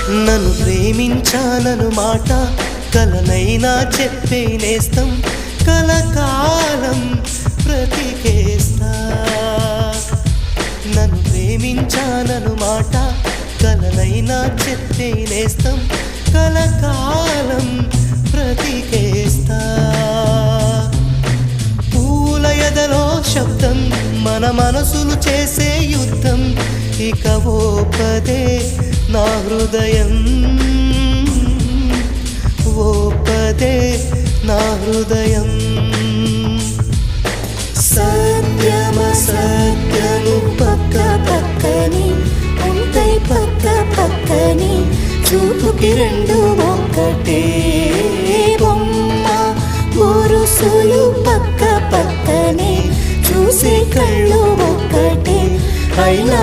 నన్ను ప్రేమించానను మాట కలనైనా చెప్పే నేస్తం కలకాలం బ్రతికేస్తా. నన్ను ప్రేమించానను మాట కలనైనా చెప్పే నేస్తం కలకాలం బ్రతికేస్తా. పూల ఎదలో శబ్దం మన మనసులు చేసే యుద్ధం ఇక ఓపదే నా హృదయం, ఓపదే నా హృదయం. సత్యము పక్క పక్కని ఉంటాయి, పక్క పక్కని చూపుకి రెండు ఒక్కటే బొమ్మ. బొరుసులు పక్క పక్కనే చూసే కళ్ళు ఒక్కటే అయినా